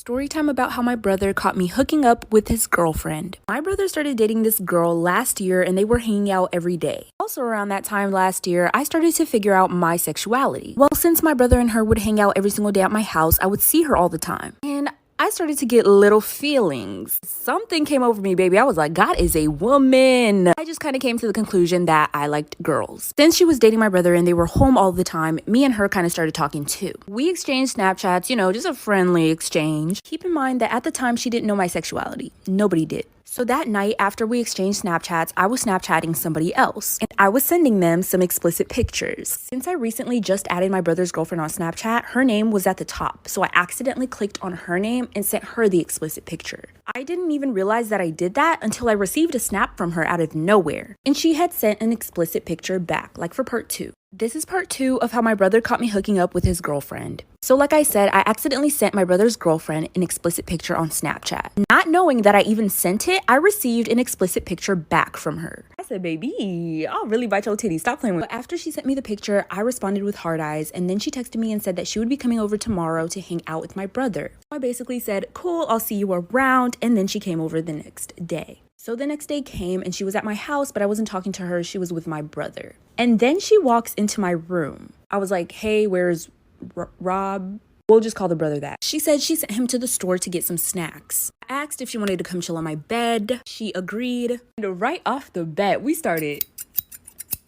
Storytime about how my brother caught me hooking up with his girlfriend. My brother started dating this girl last year and they were hanging out every day. Also around that time last year, I started to figure out my sexuality. Well, since my brother and her would hang out every single day at my house, I would see her all the time. And I started to get little feelings. Something came over me, baby. I was like, God is a woman. I just kind of came to the conclusion that I liked girls. Since she was dating my brother and they were home all the time, me and her kind of started talking too. We exchanged Snapchats, just a friendly exchange. Keep in mind that at the time, she didn't know my sexuality. Nobody did. So that night, after we exchanged Snapchats, I was Snapchatting somebody else, and I was sending them some explicit pictures. Since I recently just added my brother's girlfriend on Snapchat, her name was at the top, so I accidentally clicked on her name and sent her the explicit picture. I didn't even realize that I did that until I received a snap from her out of nowhere, and she had sent an explicit picture back, like for part 2. This is part 2 of how my brother caught me hooking up with his girlfriend. So like I said, I accidentally sent my brother's girlfriend an explicit picture on Snapchat. Not knowing that I even sent it, I received an explicit picture back from her. I said, baby, I'll really bite your titties. Stop playing with me. But after she sent me the picture, I responded with hard eyes, and then she texted me and said that she would be coming over tomorrow to hang out with my brother. I basically said, cool, I'll see you around, and then she came over the next day. So the next day came and she was at my house, but I wasn't talking to her. She was with my brother. And then she walks into my room. I was like, hey, where's Rob? We'll just call the brother that. She said she sent him to the store to get some snacks. I asked if she wanted to come chill on my bed. She agreed. And right off the bat, we started,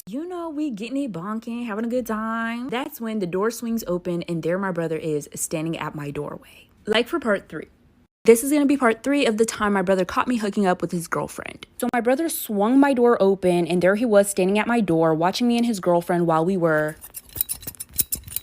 we getting it bonking, having a good time. That's when the door swings open and there my brother is standing at my doorway. Like for part 3. This is going to be part 3 of the time my brother caught me hooking up with his girlfriend. So my brother swung my door open and there he was standing at my door watching me and his girlfriend while we were...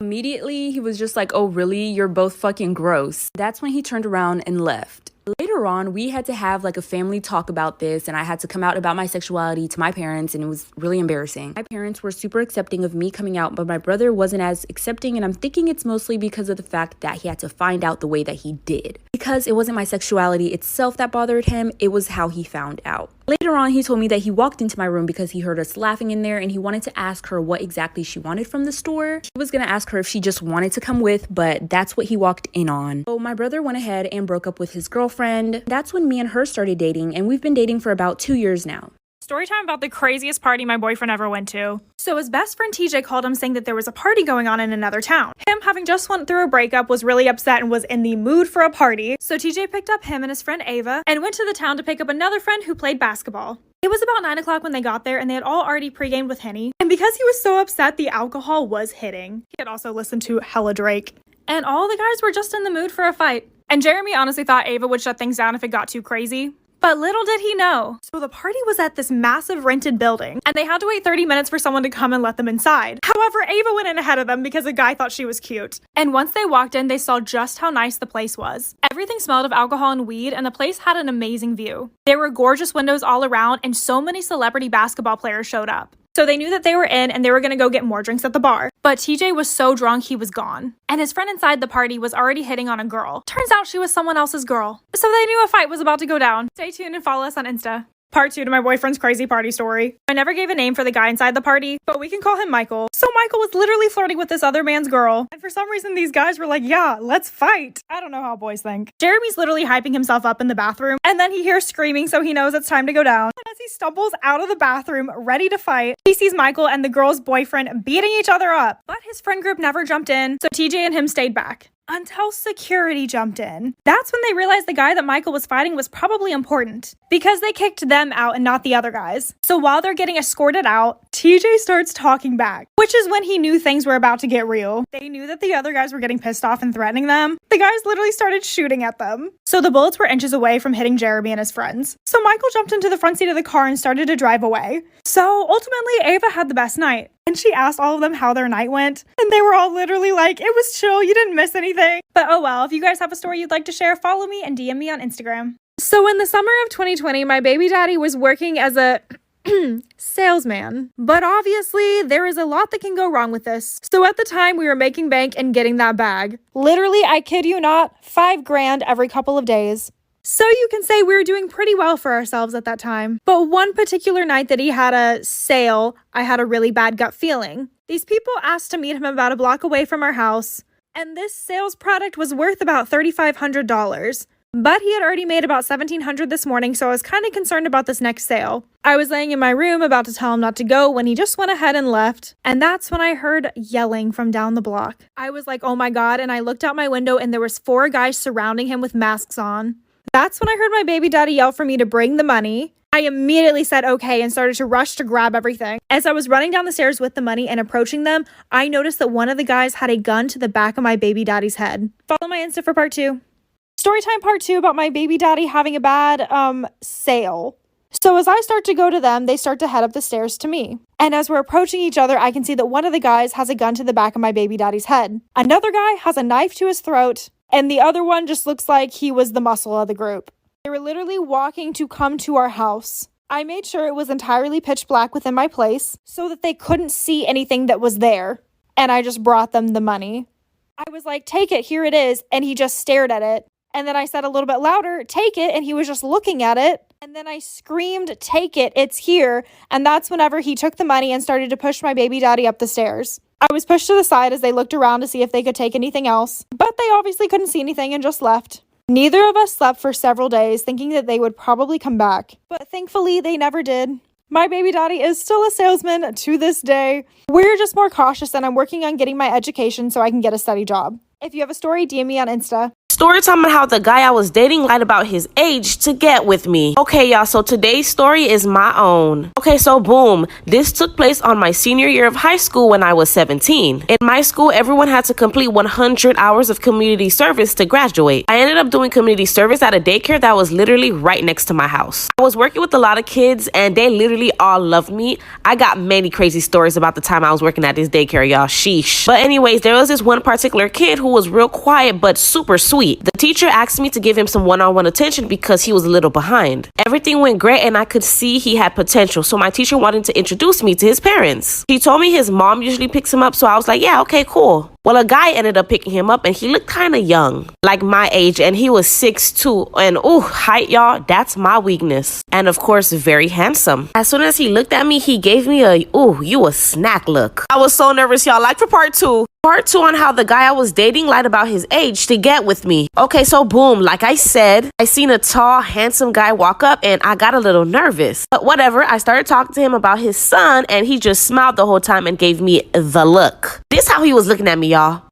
Immediately, he was just like, oh, really? You're both fucking gross. That's when he turned around and left. Later on, we had to have like a family talk about this and I had to come out about my sexuality to my parents and it was really embarrassing. My parents were super accepting of me coming out, but my brother wasn't as accepting, and I'm thinking it's mostly because of the fact that he had to find out the way that he did. Because it wasn't my sexuality itself that bothered him, it was how he found out. Later on, he told me that he walked into my room because he heard us laughing in there and he wanted to ask her what exactly she wanted from the store. He was going to ask her if she just wanted to come with, but that's what he walked in on. So my brother went ahead and broke up with his girlfriend. That's when me and her started dating, and we've been dating for about 2 years now. Storytime about the craziest party my boyfriend ever went to. So his best friend TJ called him saying that there was a party going on in another town. Him, having just went through a breakup, was really upset and was in the mood for a party. So TJ picked up him and his friend Ava and went to the town to pick up another friend who played basketball. It was about 9 o'clock when they got there and they had all already pre-gamed with Henny. And because he was so upset, the alcohol was hitting. He had also listened to hella Drake. And all the guys were just in the mood for a fight. And Jeremy honestly thought Ava would shut things down if it got too crazy. But little did he know. So the party was at this massive rented building, and they had to wait 30 minutes for someone to come and let them inside. However, Ava went in ahead of them because a guy thought she was cute. And once they walked in, they saw just how nice the place was. Everything smelled of alcohol and weed, and the place had an amazing view. There were gorgeous windows all around, and so many celebrity basketball players showed up. So they knew that they were in and they were going to go get more drinks at the bar. But TJ was so drunk he was gone. And his friend inside the party was already hitting on a girl. Turns out she was someone else's girl. So they knew a fight was about to go down. Stay tuned and follow us on Insta. Part 2 to my boyfriend's crazy party story. I never gave a name for the guy inside the party, but we can call him Michael. So Michael was literally flirting with this other man's girl. And for some reason, these guys were like, yeah, let's fight. I don't know how boys think. Jeremy's literally hyping himself up in the bathroom, and then he hears screaming, so he knows it's time to go down. And as he stumbles out of the bathroom, ready to fight, he sees Michael and the girl's boyfriend beating each other up. But his friend group never jumped in, so TJ and him stayed back. Until security jumped in. That's when they realized the guy that Michael was fighting was probably important, because they kicked them out and not the other guys. So while they're getting escorted out, TJ starts talking back, which is when he knew things were about to get real. They knew that the other guys were getting pissed off and threatening them. The guys literally started shooting at them. So the bullets were inches away from hitting Jeremy and his friends. So Michael jumped into the front seat of the car and started to drive away. So ultimately, Ava had the best night. And she asked all of them how their night went, and they were all literally like, it was chill, you didn't miss anything. But oh well, if you guys have a story you'd like to share, follow me and DM me on Instagram. So in the summer of 2020, my baby daddy was working as a salesman. But obviously, there is a lot that can go wrong with this. So at the time, we were making bank and getting that bag. Literally, I kid you not, $5,000 every couple of days. So you can say we were doing pretty well for ourselves at that time. But one particular night that he had a sale, I had a really bad gut feeling. These people asked to meet him about a block away from our house. And this sales product was worth about $3,500. But he had already made about $1,700 this morning, so I was kind of concerned about this next sale. I was laying in my room about to tell him not to go when he just went ahead and left. And that's when I heard yelling from down the block. I was like, oh my God, and I looked out my window and there was 4 guys surrounding him with masks on. That's when I heard my baby daddy yell for me to bring the money. I immediately said okay and started to rush to grab everything. As I was running down the stairs with the money and approaching them, I noticed that one of the guys had a gun to the back of my baby daddy's head. Follow my Insta for part 2. Storytime part 2 about my baby daddy having a bad, sale. So as I start to go to them, they start to head up the stairs to me. And as we're approaching each other, I can see that one of the guys has a gun to the back of my baby daddy's head. Another guy has a knife to his throat, and the other one just looks like he was the muscle of the group. They were literally walking to come to our house. I made sure it was entirely pitch black within my place so that they couldn't see anything that was there. And I just brought them the money. I was like, take it, here it is. And he just stared at it. And then I said a little bit louder, take it, and he was just looking at it. And then I screamed, take it, it's here. And that's whenever he took the money and started to push my baby daddy up the stairs. I was pushed to the side as they looked around to see if they could take anything else. But they obviously couldn't see anything and just left. Neither of us slept for several days, thinking that they would probably come back. But thankfully, they never did. My baby daddy is still a salesman to this day. We're just more cautious, and I'm working on getting my education so I can get a steady job. If you have a story, DM me on Insta. Story time on how the guy I was dating lied about his age to get with me. Okay, y'all, so today's story is my own. Okay, so boom. This took place on my senior year of high school when I was 17. In my school, everyone had to complete 100 hours of community service to graduate. I ended up doing community service at a daycare that was literally right next to my house. I was working with a lot of kids and they literally all loved me. I got many crazy stories about the time I was working at this daycare, y'all. Sheesh. But anyways, there was this one particular kid who was real quiet but super sweet. The teacher asked me to give him some one-on-one attention because he was a little behind. Everything went great and I could see he had potential, so my teacher wanted to introduce me to his parents. He told me his mom usually picks him up, so I was like, yeah, okay, cool. Well, a guy ended up picking him up and he looked kind of young, like my age, and he was 6'2", and ooh, height, y'all, that's my weakness. And of course, very handsome. As soon as he looked at me, he gave me a, ooh, you a snack look. I was so nervous, y'all. Like for part 2. Part 2 on how the guy I was dating lied about his age to get with me. Okay, so boom, like I said, I seen a tall, handsome guy walk up and I got a little nervous. But whatever, I started talking to him about his son and he just smiled the whole time and gave me the look. This how he was looking at me, y'all.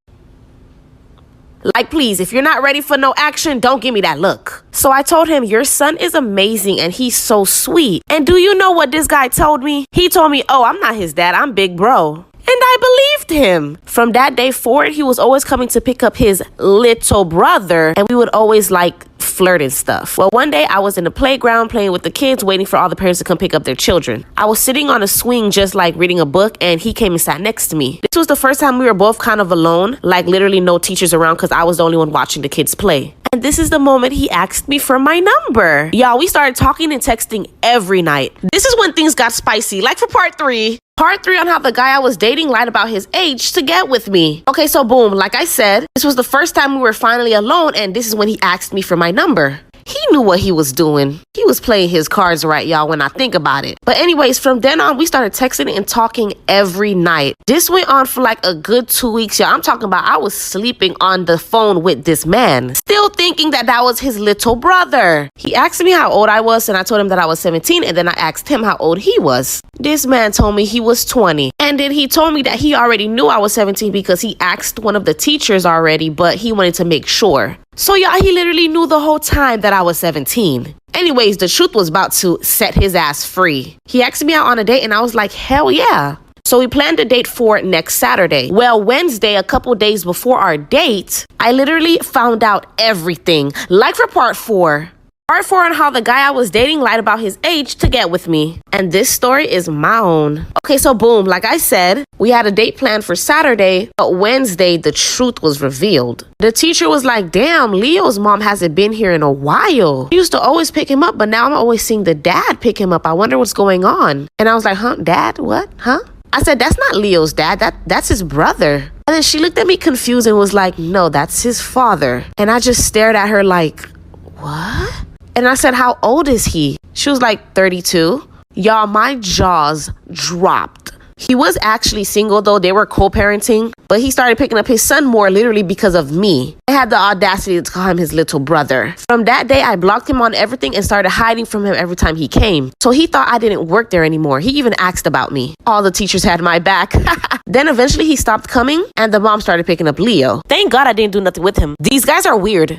Like, please, if you're not ready for no action, don't give me that look. So I told him, your son is amazing and he's so sweet. And do you know what this guy told me? He told me, oh, I'm not his dad, I'm big bro. And I believed him. From that day forward, he was always coming to pick up his little brother and we would always like flirt and stuff. Well, one day I was in the playground playing with the kids, waiting for all the parents to come pick up their children. I was sitting on a swing just like reading a book and he came and sat next to me. This was the first time we were both kind of alone, like literally no teachers around because I was the only one watching the kids play. And this is the moment he asked me for my number. Y'all, we started talking and texting every night. This is when things got spicy, like for part 3. Part 3 on how the guy I was dating lied about his age to get with me. Okay, so boom, like I said, this was the first time we were finally alone and this is when he asked me for my number. He knew what he was doing. He was playing his cards right, y'all, when I think about it. But anyways, from then on, we started texting and talking every night. This went on for like a good 2 weeks, y'all. I'm talking about I was sleeping on the phone with this man, still thinking that that was his little brother. He asked me how old I was and I told him that I was 17 and then I asked him how old he was. This man told me he was 20. And then he told me that he already knew I was 17 because he asked one of the teachers already, but he wanted to make sure. So y'all, he literally knew the whole time that I was 17. Anyways, the truth was about to set his ass free. He asked me out on a date and I was like, hell yeah. So we planned a date for next Saturday. Well, Wednesday, a couple days before our date, I literally found out everything. Like for part 4. Part 4 on how the guy I was dating lied about his age to get with me. And this story is my own. Okay, so boom, like I said, we had a date planned for Saturday, but Wednesday, the truth was revealed. The teacher was like, damn, Leo's mom hasn't been here in a while. She used to always pick him up, but now I'm always seeing the dad pick him up. I wonder what's going on. And I was like, huh, dad, what, huh? I said, that's not Leo's dad, that's his brother. And then she looked at me confused and was like, no, that's his father. And I just stared at her like, what? And I said, how old is he? She was like 32. Y'all, my jaws dropped. He was actually single though, they were co-parenting, but he started picking up his son more literally because of me. I had the audacity to call him his little brother. From that day, I blocked him on everything and started hiding from him every time he came. So he thought I didn't work there anymore. He even asked about me. All the teachers had my back. Then eventually he stopped coming and the mom started picking up Leo. Thank God I didn't do nothing with him. These guys are weird.